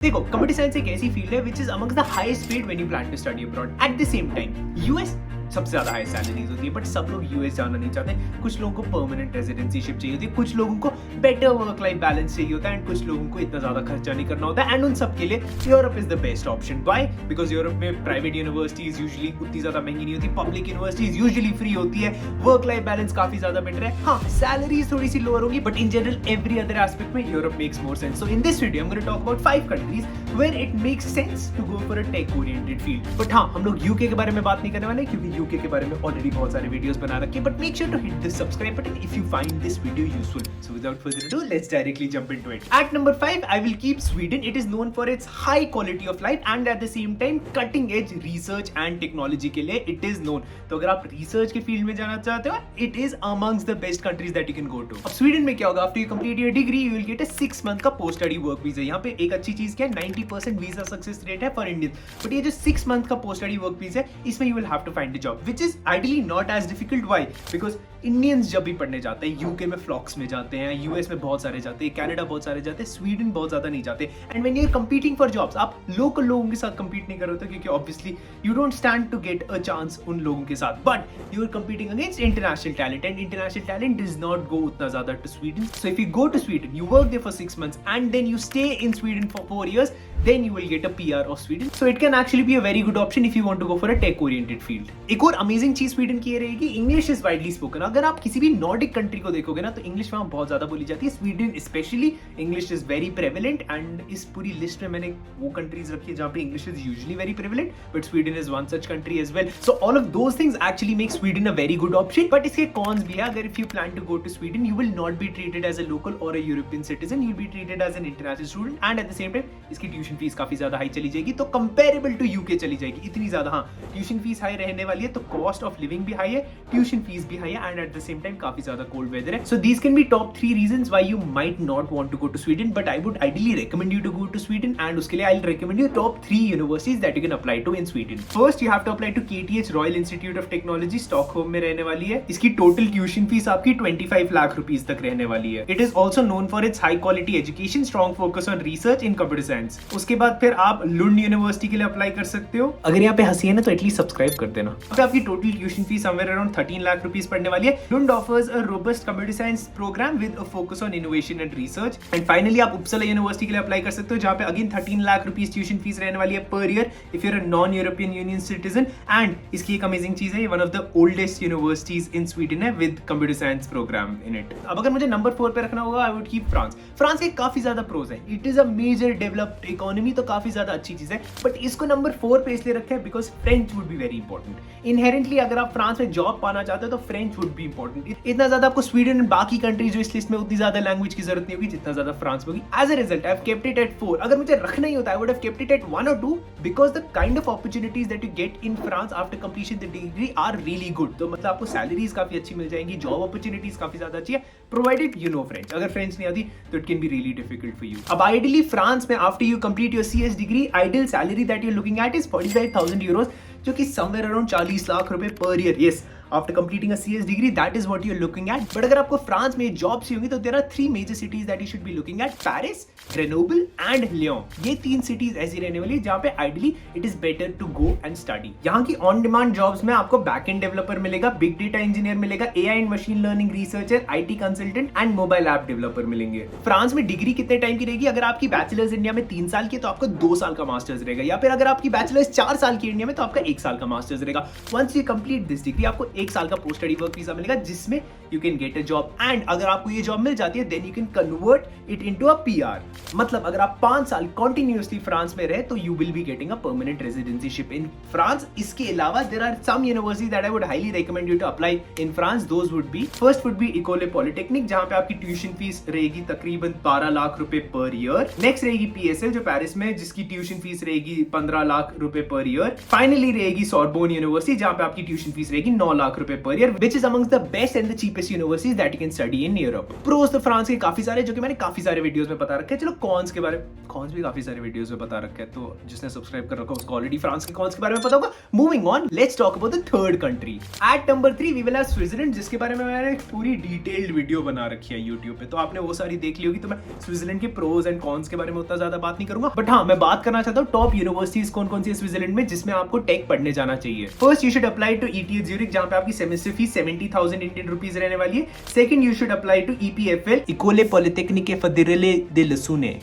देखो, computer science एक ऐसी फील्ड है which is among the highest paid when you plan to study abroad. At the same time US सबसे ज्यादा high salaries होती है, बट सब लोग यूएस जाना नहीं चाहते। कुछ लोगों को परमानेंट रेजिडेंसीशिप चाहिए होती है, कुछ लोगों को बेटर वर्क लाइफ बैलेंस चाहिए होता है, एंड कुछ लोगों को इतना ज्यादा खर्चा नहीं करना होता है। एंड उन सब के लिए Europe is the best option. Why? Because Europe में प्राइवेट यूनिवर्सिटीज यूजुअली उतनी ज्यादा महंगी नहीं होती, पब्लिक यूनिवर्सिटीज यूजुअली फ्री होती है, वर्क लाइफ बैलेंस काफी ज्यादा बेटर है। हाँ, सैलरीज थोड़ी सी लोअर होगी, but in general every other aspect में Europe makes more sense. So in this video I am going to talk about 5 countries where it makes sense to go for a tech oriented field. But हाँ, हम लोग UK के बारे में बात नहीं करने वाले, क्योंकि यूके के बारे में ऑलरेडी बहुत सारे वीडियोस बना रखे। But make sure to hit this subscribe button if you find this video useful. So without further ado, let's directly jump into it. At number 5 I will keep Sweden. It is known for its high quality of life and at the same time cutting edge research and technology के लिए it is known. तो अगर आप research के field में जाना चाहते हो, it is amongst the best countries that you can go to. अब स्वीडन में क्या होगा, after you complete your degree you will get a 6 month का पोस्ट स्टडी वर्क वीजा। यहाँ पे एक अच्छी चीज क्या है, 90% वीजा सक्सेस रेट है फॉर इंडियन। बट ये जो 6 मंथ का पोस्ट स्टडी वर्क वीजा है, इसमें you will have to find a job which is ideally not as difficult. Why? Because Indians जब भी पढ़ने जाते हैं, यूके में फ्लॉक्स में जाते हैं, यूएस में बहुत सारे जाते हैं, कनाडा बहुत सारे जाते हैं, स्वीडन बहुत ज्यादा नहीं जाते। And when you are competing for jobs, आप लोकल लोगों के साथ कंपीट नहीं कर रहे होते, क्योंकि obviously you don't stand to get a chance उन लोगों के साथ, but you are competing against international talent and international talent does not go उतना ज्यादा to Sweden. So if you go to Sweden, you work there for 6 months and then you stay in Sweden for 4 years, then you will get a PR of Sweden. So it can actually be a very good option if you want to go for a tech oriented field. एक और amazing चीज Sweden की ये रहेगी, English is widely spoken. अगर आप किसी भी नॉर्डिक कंट्री को देखोगे ना, तो इंग्लिश वहां बहुत ज्यादा बोली जाती है। Sweden specially English is very prevalent, and इस पूरी लिस्ट में मैंने वो कंट्रीज रखी है जहां पे English is usually very prevalent, but Sweden is one such country as well. So all of those things actually make Sweden a very good option. But इसके कॉन्स भी है। अगर if you plan to go to Sweden, you will not be treated as a local or a European citizen, you will be treated as an international student, and at the same time इसकी tuition fees काफी ज्यादा high चली जाएगी, तो comparable to UK चली जाएगी। इतनी ज्यादा हाँ, ट्यूशन फीस हाई रहने वाली है, तो कॉस्ट ऑफ लिविंग भी हाई है, ट्यूशन फीस भी हाई है, and at the same time काफी ज्यादा कोल्ड वेदर है। So these can be top 3 reasons why you might not want to go to Sweden, but I would ideally recommend you to go to Sweden, and उसके लिए I will recommend you top 3 universities that you can apply to in Sweden. First you have to apply to KTH Royal Institute of Technology, Stockholm में रहने वाली है। इसकी total tuition fees आपकी 25 lakh rupees तक रहने वाली है। It is also known for its high quality education, strong focus on research in computer science. उसके बाद फिर आप लुंड यूनिवर्सिटी के लिए अप्लाई कर सकते हो। अगर यहाँ पे हंसी है ना, तो एटलीस्ट सब्सक्राइब कर देना। अब आपकी total tuition fees somewhere around 13 lakh rupees पड़ने वाली है। Lund offers a robust computer science program with a focus on innovation and research. And finally आप उपसला यूनिवर्सिटी के लिए अप्लाई कर सकते हो, जहाँ पे again 13 lakh rupees tuition fees रहने वाली है per year if you are a non European union citizen. And इसकी एक अमेजिंग चीज है, ये one of the oldest universities in Sweden है with computer science program in it. अब अगर मुझे नंबर 4 पे रखना होगा, I would keep France. France के काफी ज्यादा प्रोज है। It is a major developed economy, तो काफी ज्यादा अच्छी चीज है, बट इसको नंबर 4 पे इसलिए रखा है because French would be very important. Inherently अगर आप फ्रांस में जॉब पाना चाहते हो, तो फ्रेंच वुड बी इंपॉर्टेंट। इतना ज्यादा आपको स्वीडन एंड बाकी कंट्रीज जो इस लिस्ट में उतनी ज्यादा लैंग्वेज की जरूरत नहीं होगी जितना ज्यादा फ्रांस में होगी। As a result I have kept it at 4। अगर मुझे रखना ही होता, I would have kept it at 1 और 2, because the kind of opportunities that you get in France after completion the degree are really good. तो मतलब आपको salaries काफी अच्छी मिल जाएंगी, जॉब अपॉर्चुनिटीज काफी ज्यादा अच्छी है, प्रोवाइडेड यू नो फ्रेंच। अगर फ्रेंच नहीं आती तो it can be really difficult for you. अब आइडियली फ्रांस में after you complete your CS degree, ideal salary that you looking at is 45,000 euros, जो कि समवेयर अराउंड 40 लाख रुपए पर year. Yes, after completing a CS degree that is what you are looking at. But अगर आपको France में job चाहिए होगी, तो there are 3 major cities that you should be looking at, Paris, Grenoble and Lyon. ये 3 cities ऐसी रहने वाली है जहां पे ideally it is better to go and study. यहाँ की ऑन डिमांड जॉब्स में आपको बैक एंड डेवलपर मिलेगा, बिग डेटा इंजीनियर मिलेगा, AI and machine learning researcher, IT consultant and mobile app developer मिलेंगे। फ्रांस में डिग्री कितने टाइम की रहेगी? अगर आपकी बैचलर्स इंडिया में 3 साल की, तो आपको 2 साल का मास्टर्स रहेगा, या फिर अगर आपकी बैचलर्स 4 साल की इंडिया में, तो आपका 1 साल का मास्टर्स रहेगा। Once you complete this degree, आपको 1 साल का पोस्ट स्टडी वर्क वीजा मिलेगा, जिसमें you can get a job. And अगर आपको ये जॉब मिल जाती है, then you can convert it into a PR. मतलब अगर आप 5 साल कंटिन्यूअसली फ्रांस में रहे, तो you will be getting a permanent residencyship in France. इसके अलावा there are some universities that I would highly recommend you to apply in France. Those would be, first would be Ecole Polytechnique, जहां पे आपकी tuition fees रहेगी तकरीबन 12 लाख रुपए पर year. Next रहेगी पीएसएल जो पेरिस में, जिसकी ट्यूशन फीस रहेगी 15 लाख रुपए पर ईयर। फाइनली रहेगी सोरबोन यूनिवर्सिटी, जहां पे आपकी ट्यूशन फीस रहेगी 9 लाख लाख रुपए पर year, which is amongst the best and the cheapest universities that you can study in Europe. Pros तो फ्रांस के काफी सारे, जो कि मैंने काफी सारे वीडियोस में बता रखे हैं। चलो कॉन्स के बारे, कॉन्स भी काफी सारे वीडियोस में बता रखे हैं, तो जिसने सब्सक्राइब कर रखा है उसको ऑलरेडी फ्रांस के कॉन्स के बारे में पता होगा। Moving on, let's talk about the third country. At number 3 we will have Switzerland, जिसके बारे में मैंने एक पूरी डिटेल्ड वीडियो बना रखी है यूट्यूब पे, तो आपने वो सारी देख ली होगी। तो मैं स्विट्जरलैंड के प्रोज एंड कॉन्स के बारे में उतना ज्यादा बात नहीं करूंगा, बट हाँ मैं बात करना चाहता हूँ टॉप यूनिवर्सिटीज कौन कौन सी है स्विट्जरलैंड में जिसमें आपको टेक पढ़ने जाना चाहिए। First you should apply to ETH Zurich, जहां पे आपकी सेमेस्टर फीस 70,000 इंडियन रुपीज रहने वाली है। Second you should apply to EPFL, Ecole Polytechnique Federale de Lausanne,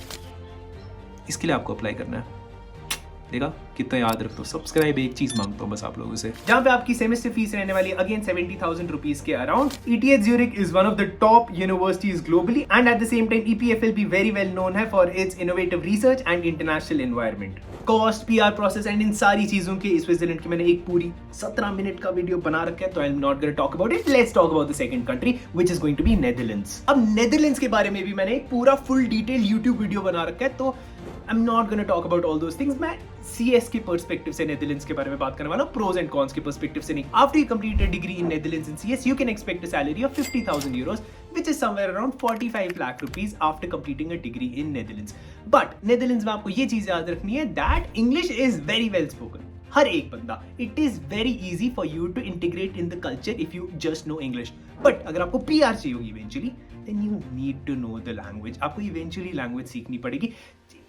इसके लिए आपको अप्लाई करना है। देखा कितना याद रखते हो। सब्सक्राइब एक चीज मांगता हूँ बस आप लोगों से, जहां पे आपकी सेमेस्टर फीस रहने वाली है अगेन 70,000 रुपीज के around. ETH Zurich is one of the top universities globally and at the same time EPFL भी वेरी वेल नोन है for its innovative research and international environment. Cost, PR process and in सारी चीजों के Switzerland की मैंने एक पूरी 17 minute का वीडियो बना रखा है, तो I am not gonna talk about it. Let's talk about the second country which is going to be Netherlands. अब नेदरलैंड्स के बारे में भी मैंने एक पूरा फुल डिटेल यूट्यूब वीडियो बना रखा है, तो I am not gonna talk about all those things. मैं CS के पर्सपेक्टिव से नेदरलैंड्स के बारे में बात करने वाला हूं, प्रोज एंड कॉन्स के पर्सपेक्टिव से नहीं। After you complete a degree in Netherlands in CS, you can expect a salary of 50,000 euros, which is somewhere around 45 lakh rupees after completing a degree in Netherlands. But Netherlands में आपको ये चीज याद रखनी है that English is very well spoken. हर एक बंदा, it is very easy for you to integrate in the culture if you just know English. But अगर आपको PR चाहिए होगी eventually, then you need to know the language. आपको eventually language सीखनी पड़ेगी,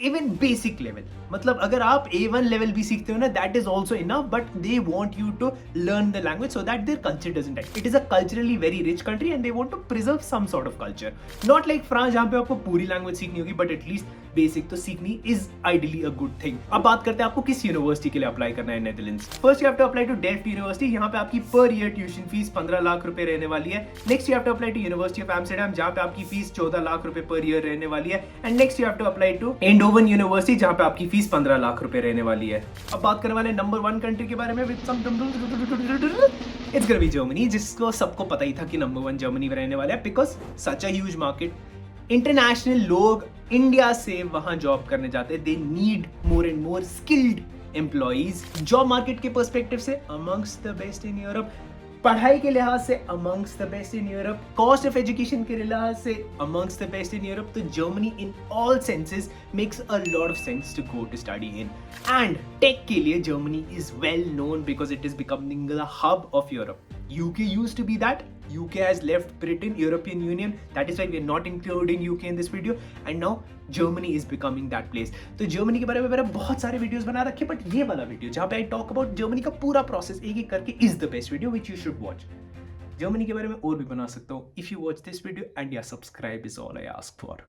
even basic level. मतलब अगर आप A1 लेवल भी सीखते हो ना, that is also enough, but they want you to learn the language so that their culture doesn't die. It is a culturally very rich country and they want to preserve some sort of culture, not like France जहां पे आपको पूरी language सीखनी होगी, but at least basic तो सीखनी is ideally a good thing. अब बात करते हैं आपको किस यूनिवर्सिटी के लिए अप्लाई करना है Netherlands. First you have to apply to Delft university, यहाँ पे आपकी per year tuition fees 15 lakh रुपए रहने वाली है। Next you have to apply to university of Amsterdam, जहाँ पे आपकी फीस 14 लाख रुपए पर ईयर रहने वाली है। And next you have to apply to Eindhoven university, जहाँ पे आपकी फीस 15 लाख रुपए रहने वाली है। अब बात करने वाले नंबर 1 कंट्री के बारे में, इट्स गोना बी जर्मनी, जिसको सबको पता ही था कि नंबर 1 जर्मनी में रहने वाला है, because such a huge market. International लोग इंडिया से वहां जॉब करने जाते हैं, they need more and more skilled employees. Job market के पर्सपेक्टिव से amongst the best in Europe, पढ़ाई के लिहाज से amongst the best in Europe, cost of education के लिहाज से amongst the best in Europe. तो Germany in all senses makes a lot of sense to go to study in. And take के लिए Germany is well known because it is becoming the hub of Europe. UK used to be that. UK has left Britain, European Union. That is why we are not including UK in this video. And now Germany is becoming that place. तो Germany के बारे में मैंने बहुत सारे videos बना रखे, but ये वाला वीडियो जहाँ पे आई टॉक अबाउट जर्मनी का पूरा प्रोसेस एक एक करके is the best video which you should watch. Germany के बारे में और भी बना सकता हूँ if you watch this video, and या subscribe is all I ask for.